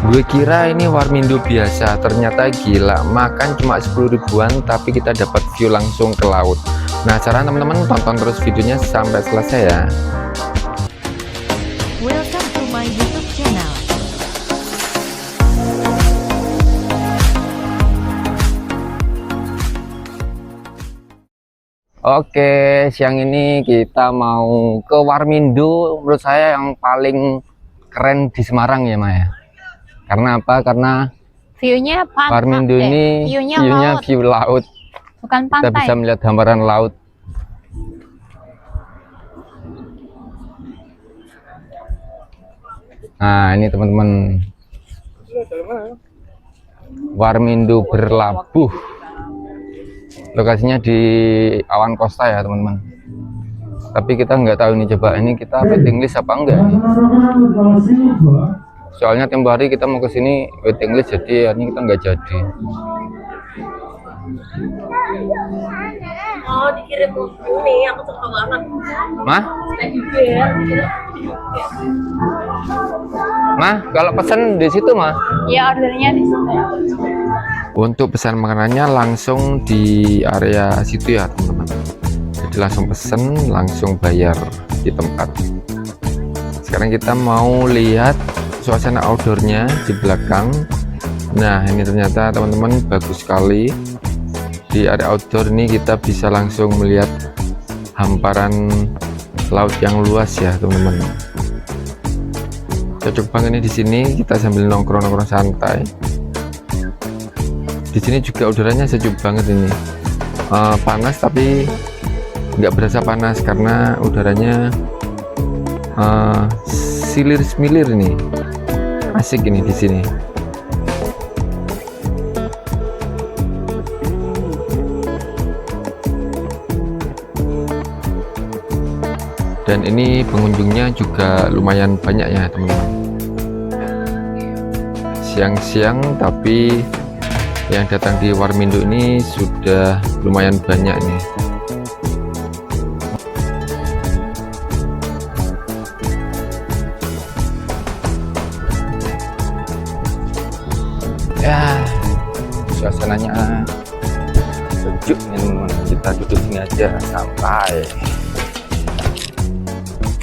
Gue kira ini Warmindo biasa, ternyata gila, makan cuma 10 ribuan tapi kita dapat view langsung ke laut. Nah, cara teman-teman tonton terus videonya sampai selesai ya. Welcome to my YouTube channel. Oke, siang ini kita mau ke Warmindo, menurut saya yang paling keren di Semarang ya Maya. Karena apa? Karena View-nya pantai. Warmindo ini View-nya laut. view laut. Bukan Kita pantai. bisa melihat gambaran laut. Nah, ini teman-teman. Warmindo berlabuh. Lokasinya di Awan Costa ya teman-teman. Tapi kita nggak tahu ini, coba ini kita waiting list apa enggak nih. Soalnya tempo hari kita mau ke sini waiting list, jadi ini kita nggak jadi. Oh, dikirim ini aku suka banget. Mah? Mah, kalau pesan di situ mah. Ya, ordernya di situ. Untuk pesan makanannya langsung di area situ ya teman-teman. Jadi langsung pesen, langsung bayar di tempat. Sekarang kita mau lihat suasana outdoornya di belakang. Nah, ini ternyata teman-teman bagus sekali. Di area outdoor ini kita bisa langsung melihat hamparan laut yang luas ya teman-teman. Cocok banget nih di sini, kita sambil nongkrong-nongkrong santai. Di sini juga udaranya sejuk banget ini, panas tapi nggak berasa panas karena udaranya silir-semilir nih, asik ini di sini. Dan ini pengunjungnya juga lumayan banyak ya teman-teman. Siang-siang tapi yang datang di Warmindo ini sudah lumayan banyak nih. Ya, suasananya sejuk nih teman-teman. Kita duduk sini aja santai.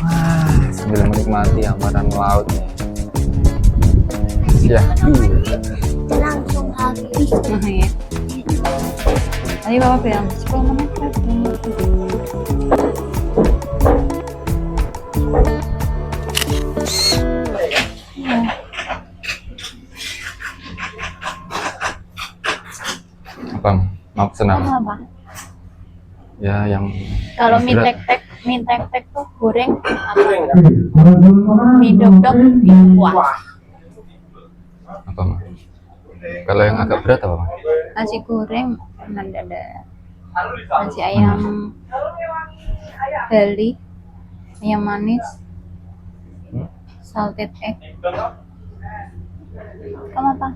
Wah, sambil menikmati hamparan lautnya. Syahdu. Langsung habis. Ya. Tadi Bapak bilang 10 menit kan. Apa? Mau pesen apa? Apa? Ya, yang Kalau mie berat. tek-tek tuh goreng apa? Mie dok-dok kuah. Apa mah? Kalau yang agak berat apa mah? Nasi goreng, ada nasi ayam Bali, ayam manis, salted egg. Kamu apa?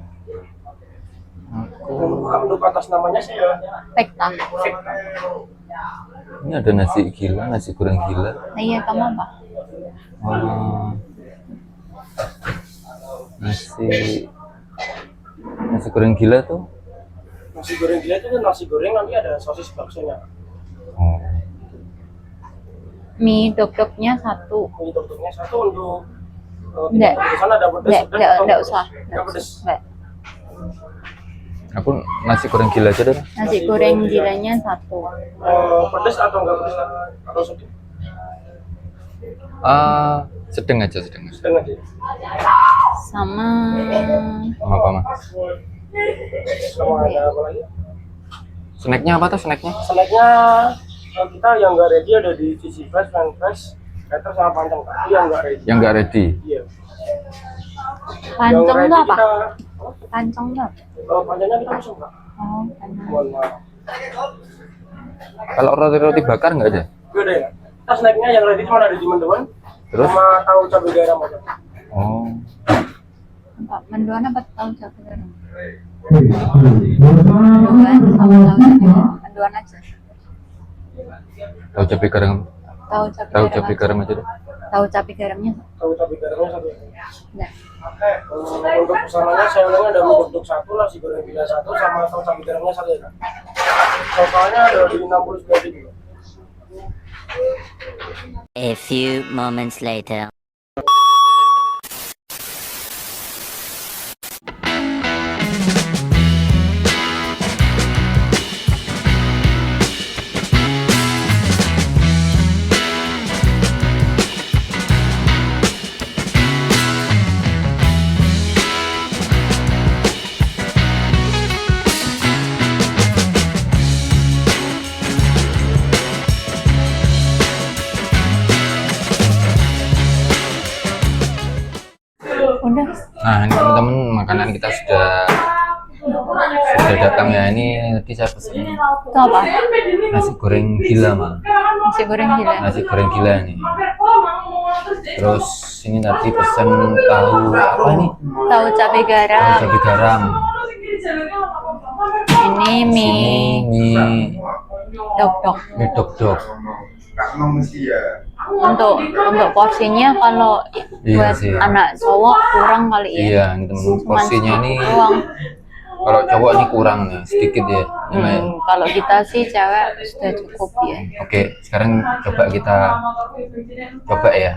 Untuk atas namanya sih ya. Pekta. Ini ada nasi gila, nasi goreng gila. Nah, iya, kamu apa? Nasi goreng gila tuh. Nasi goreng gila itu kan nasi goreng nanti ada sosis baksonya. Oh. Mie dok-doknya satu. Ini dokternya satu untuk Enggak. di sana ada pedas. Enggak usah. Enggak pedas. Enggak. Aku nasi goreng gila aja deh. Nasi goreng gilanya satu. Pedas atau enggak pedas? Atau sedang? Sedang aja, sedang. Sedang aja. Sama Sama apa mah? Sama ada apa lagi? Snacknya apa tuh snacknya? Snacknya kita yang enggak ready ada di sisi fresh, fan fresh, Peter sama pancang kaki yang enggak ready. Yang nggak ready. Iya. pancong Yang ready itu apa? kita, Pancong itu apa? kalau pancangnya kita langsung enggak. Oh, pancong. Mohon maaf. Kalau roti-roti bakar nggak ada? Gue deh. Kita snacknya yang ready cuma ada di mendoan. Terus? Sama tahu cabai garam aja. Oh. Apa? Mendoan apa tahu cabai garam? Mendoan sama tahu cabai garam. Mendoan aja. Tahu cabai garam. Tahu cabai Cabai garam aja deh. Tahu cabai garamnya? Tahu cabai garamnya satu. Enggak. Untuk pesanannya saya ulangi ada mie dok satu, nasi goreng gila satu, sama tahu cabai garamnya satu ya. Totalnya ada di 69.000. A few moments later. Udah. Nah ini teman-teman, makanan kita sudah datang ya. Ini tadi saya pesen Itu apa? nasi goreng gila mah, Nasi goreng gila. nasi goreng gila nih. Terus ini tadi pesen tahu apa ini, Tahu cabai tahu garam. cabai garam. Ini mie Mie dok-dok. mie dok dok. Untuk porsinya kalau Iya buat sih. anak cowok kurang kali ya. Iya ini teman, porsinya ini Doang. kalau cowok ini kurang nih, sedikit ya. Kalau kita sih cewek sudah cukup ya. Oke, sekarang coba kita coba ya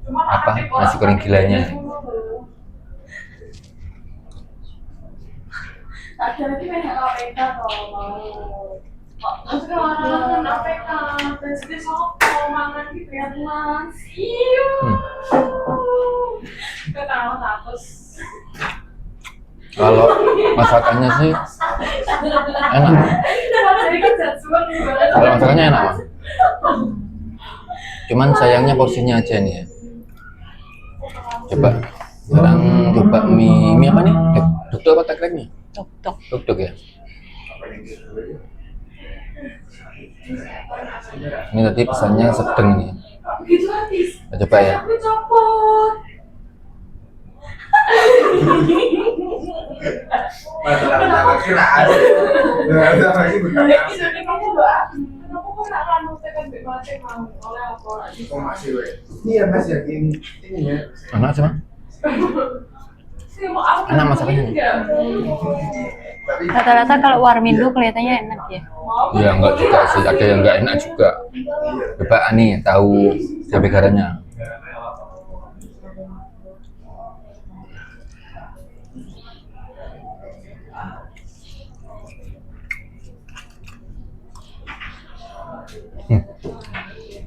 apa nasi goreng gilanya. Kalau masakannya sih enak. Kalau masakannya enak Bang. Cuman sayangnya porsinya aja nih ya. Coba sekarang coba mie apa nih? Duk apa tekrek nih? Dok-dok. Duk ya. Ini tadi pesannya sedang nih. Kita coba ya. Iya mas ya ini ya. Enak sih Bang. Enak masakannya. Rata-rata kalau warmindo kelihatannya enak ya. Ya enggak juga sih, ada yang enggak enak juga. Coba nih tahu cabai garamnya.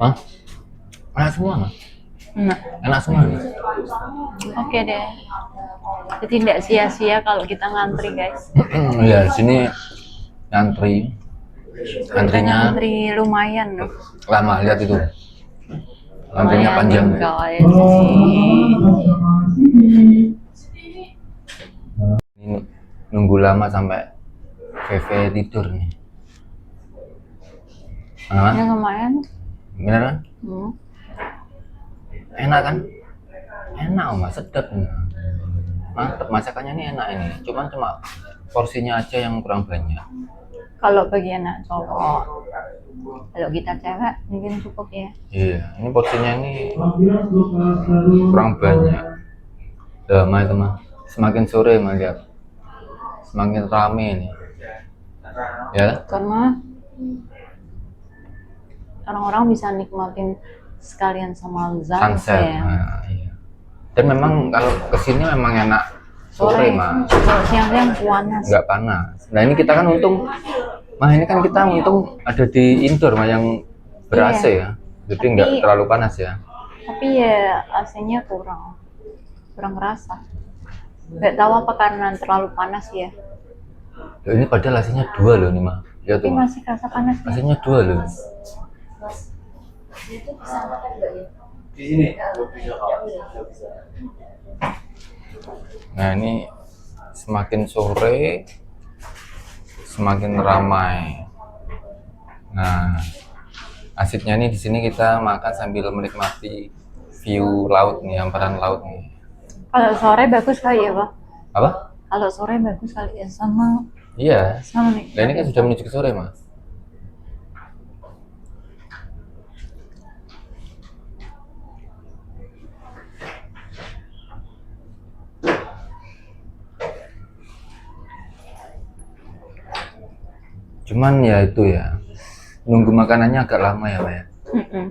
Hah? Enak semua Mas? Enak. Enak semua. Oke deh. Jadi tidak sia-sia kalau kita ngantri guys. Ya di sini ngantri. Antrinya Ngantri lumayan loh. lama, lihat itu. Antrinya panjang. Guys. Ini nunggu lama sampai VV tidur nih. Mana? Ya lumayan. Gimana kan? Enak kan? Enak Mas, sedap nih. Mantep, masakannya ini enak ini. Cuma porsinya aja yang kurang banyak. Kalau bagi anak cowok, kalau kita cewek mungkin cukup ya. Iya, ini porsinya ini kurang banyak. Lama itu mah. Semakin sore mah lihat. Semakin rame ini. Ya. Karena orang-orang bisa nikmatin sekalian sama Sunset. sunset. Nah, iya. Dan memang kalau kesini memang enak sore mah. Kalau siang-siang panas. Nggak panas. Nah ini kita kan untung, ini kan kita untung ada di indoor mah yang ber-AC ya, jadi nggak terlalu panas ya. Tapi ya AC-nya kurang kerasa. Nggak tahu apa karena terlalu panas ya. Loh, ini padahal AC-nya 2 loh nih mah. Lihat Tapi tuh mah. masih kerasa panas ya. AC-nya 2 loh. Di sini. Nah ini semakin sore semakin ramai. Nah asiknya nih di sini kita makan sambil menikmati view laut nih, hamparan laut nih. Kalau sore bagus kali ya Pak. Apa? Kalau sore bagus kali ya sama Iya. nih. Nah ini kan sudah menuju ke sore mas. Cuman ya itu ya, nunggu makanannya agak lama ya, Mbak ya. Mm-mm.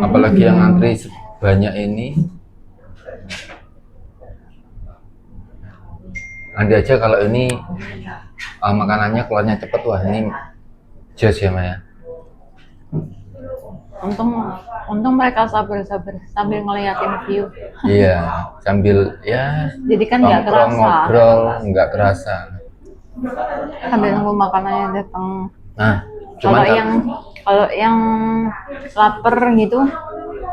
Apalagi yang antri sebanyak ini. Nanti aja kalau ini makanannya keluarnya cepet, wah ini jos ya, Mbak ya. Untung mereka sabar sambil ngeliatin view. Iya, sambil ya Jadi kan nggak nongkrong, kerasa. ngobrol, nggak kerasa. Sambil nunggu makanannya datang. Nah, Kalau cuman kalau yang lapar gitu,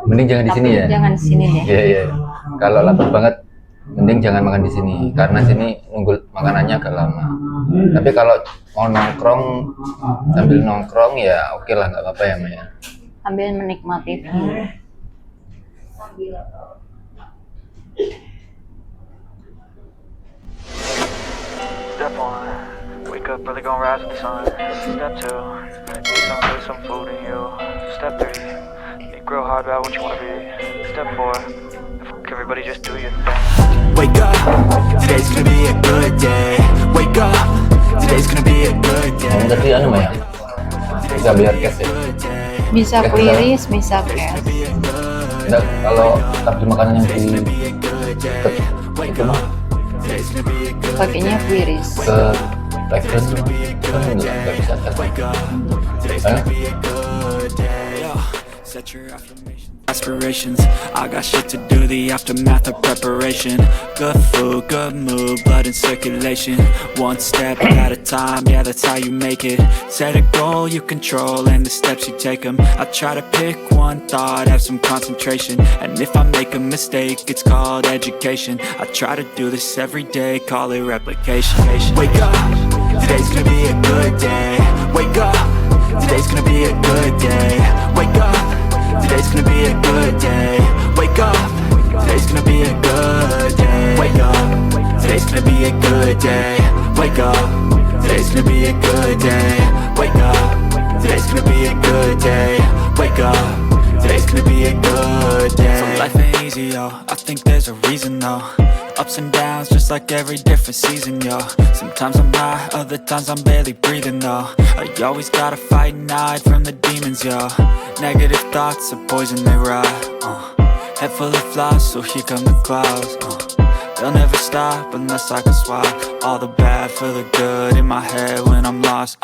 mending jangan di sini ya. jangan di sini deh. Iya, iya. Kalau lapar banget, mending jangan makan di sini karena sini nunggu makanannya agak lama. Tapi kalau mau nongkrong sambil nongkrong ya oke lah, nggak apa-apa ya, Mbak ya. Sambil menikmati view. Step one, wake up early, gonna rise with the sun. Step two, eat some food in you. Step three, think real hard about what you wanna be. Step four, fuck everybody, just do your thing. Wake up, today's gonna be a good day. Wake up, today's gonna be a good day. Kamu tadi anu, Mbak ya? Bisa bayar cash ya? Bisa kuiris, bisa cash. Enggak, kalau tabir makanan yang di dekat itu mah Pakainya kuiris. ke restoran itu mah kan nggak bisa cash. Set your aspirations. I got shit to do, the aftermath of preparation. Good food, good mood, blood in circulation. One step at a time, yeah, that's how you make it. Set a goal you control and the steps you take them. I try to pick one thought, have some concentration. And if I make a mistake, it's called education. I try to do this every day, call it replication. Wake up, today's gonna be a good day. Wake up, today's gonna be a good day. Wake up, today's gonna be a good day. Wake up, today's gonna be a good day. Wake up, today's gonna be a good day. Wake up, today's gonna be a good day. Wake up, today's gonna be a good day. Wake up, today's gonna be a good day. So life ain't easy, yo. I think there's a reason though. Ups and downs, just like every different season, yo. Sometimes I'm high, other times I'm barely breathing, though. I always gotta fight and hide from the demons, yo. Negative thoughts are poison, they rot. Head full of flies, so here come the clouds. They'll never stop unless I can swap all the bad for the good in my head when I'm lost.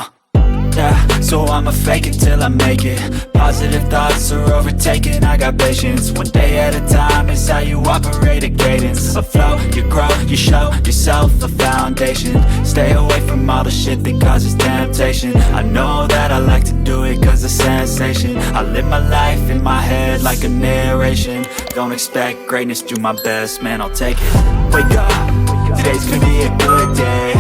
Yeah, so I'ma fake it till I make it. Positive thoughts are overtaken, I got patience. One day at a time is how you operate a cadence. A flow, you grow, you show yourself a foundation. Stay away from all the shit that causes temptation. I know that I like to do it cause it's sensation. I live my life in my head like a narration. Don't expect greatness, do my best, man, I'll take it. Wake up, today's gonna be a good day.